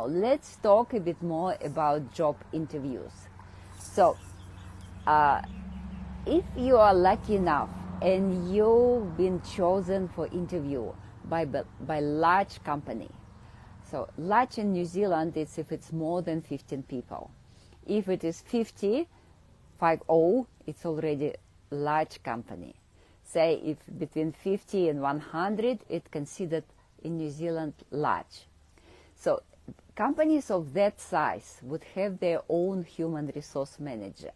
Let's talk a bit more about job interviews. So, if you are lucky enough and you've been chosen for interview by large company, so large in New Zealand is if it's more than 15 people. If it is 50, it's already large company. Say if between 50 and 100, it's considered in New Zealand large. So companies of that size would have their own human resource manager.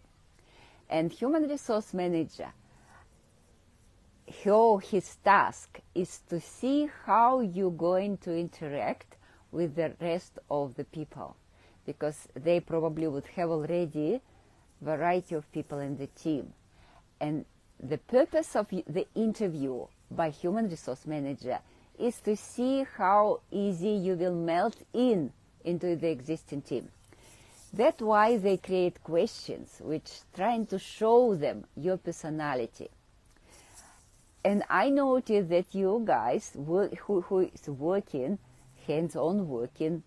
And human resource manager, his task is to see how you're going to interact with the rest of the people, because they probably would have already variety of people in the team. And the purpose of the interview by human resource manager is to see how easy you will melt into the existing team. That's why they create questions which trying to show them your personality. And I noticed that you guys who is working, hands-on working,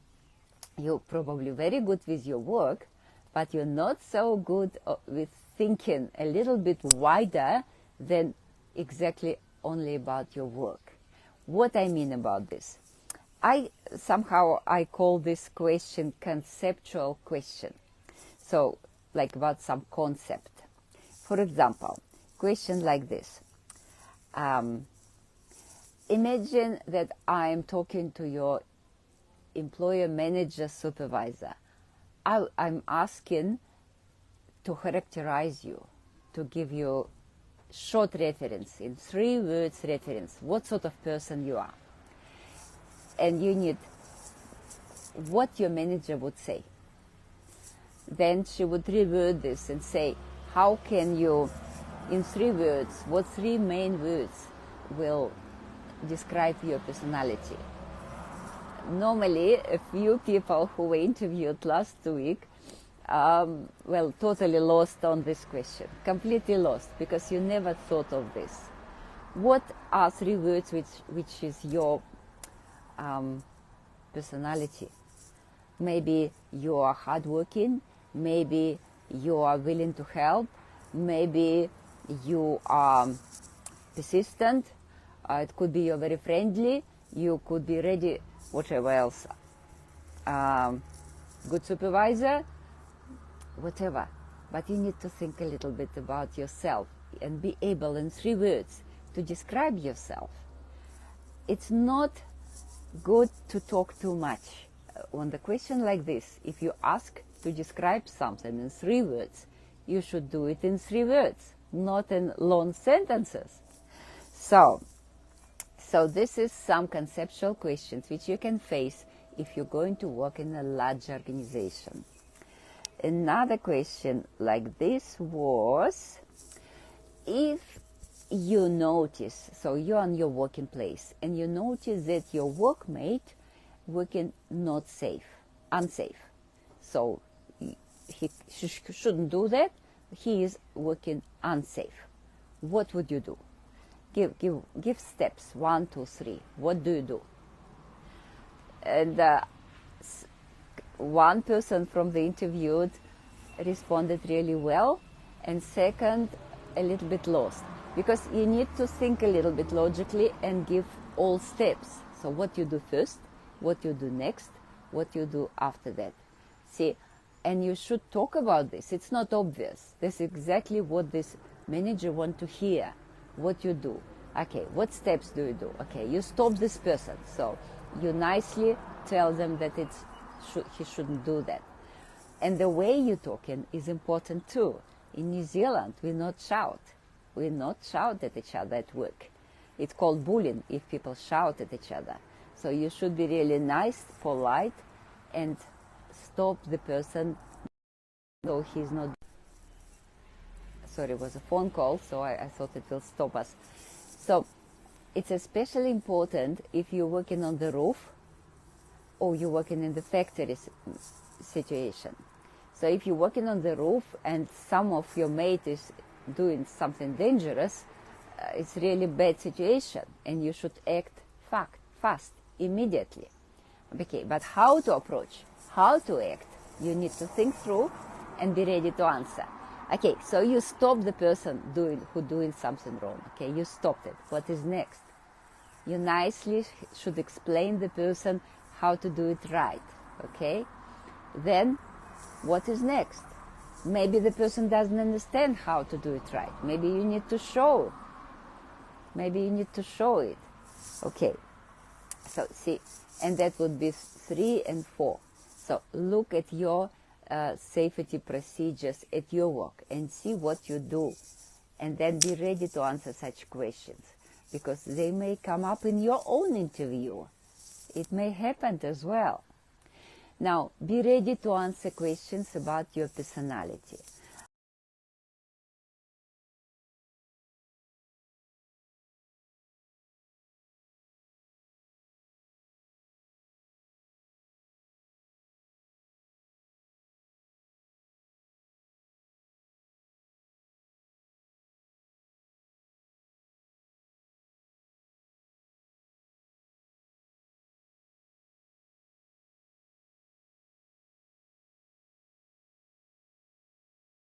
you're probably very good with your work, but you're not so good with thinking a little bit wider than exactly only about your work. What I mean about this? I call this question conceptual question. So, like about some concept. For example, question like this. Imagine that I am talking to your employer, manager, supervisor. I'm asking to characterize you, to give you short reference, in 3 words reference, what sort of person you are. And you need what your manager would say. Then she would reword this and say, how can you, in 3 words, what 3 main words will describe your personality? Normally, a few people who were interviewed last week, totally lost on this question, completely lost, because you never thought of this. What are 3 words which is your personality? Maybe you are hardworking, maybe you are willing to help, maybe you are persistent, it could be you're very friendly, you could be ready, whatever else, good supervisor, whatever. But you need to think a little bit about yourself and be able in 3 words to describe yourself. It's not good to talk too much. On the question like this, if you ask to describe something in 3 words, you should do it in 3 words, not in long sentences. So this is some conceptual questions which you can face if you're going to work in a large organization. Another question like this was, if you notice, so you're on your working place and you notice that your workmate working not safe, unsafe. So he shouldn't do that. He is working unsafe. What would you do? Give steps 1, 2, 3. What do you do? And one person from the interviewed responded really well, and second a little bit lost, because you need to think a little bit logically and give all steps. So what you do first, what you do next, what you do after that. See, and you should talk about this. It's not obvious. This is exactly what this manager wants to hear. What you do. Okay, what steps do you do? Okay, you stop this person. So you nicely tell them that he shouldn't do that. And the way you're talking is important too. In New Zealand, we not shout. We not shout at each other at work. It's called bullying if people shout at each other. So you should be really nice, polite, and stop the person so he's not. Sorry, it was a phone call, so I thought it will stop us. So it's especially important if you're working on the roof or you're working in the factory situation. So if you're working on the roof and some of your mate is doing something dangerous, it's really bad situation, and you should act fast, immediately. Okay, but how to approach, how to act, you need to think through and be ready to answer. Okay, so you stop the person who doing something wrong. Okay, you stopped it. What is next? You nicely should explain the person how to do it right. Okay, then what is next? Maybe the person doesn't understand how to do it right. Maybe you need to show. Maybe you need to show it. Okay, so see, and that would be 3 and 4. So look at your safety procedures at your work and see what you do, and then be ready to answer such questions, because they may come up in your own interview. It may happen as well. Now, be ready to answer questions about your personality.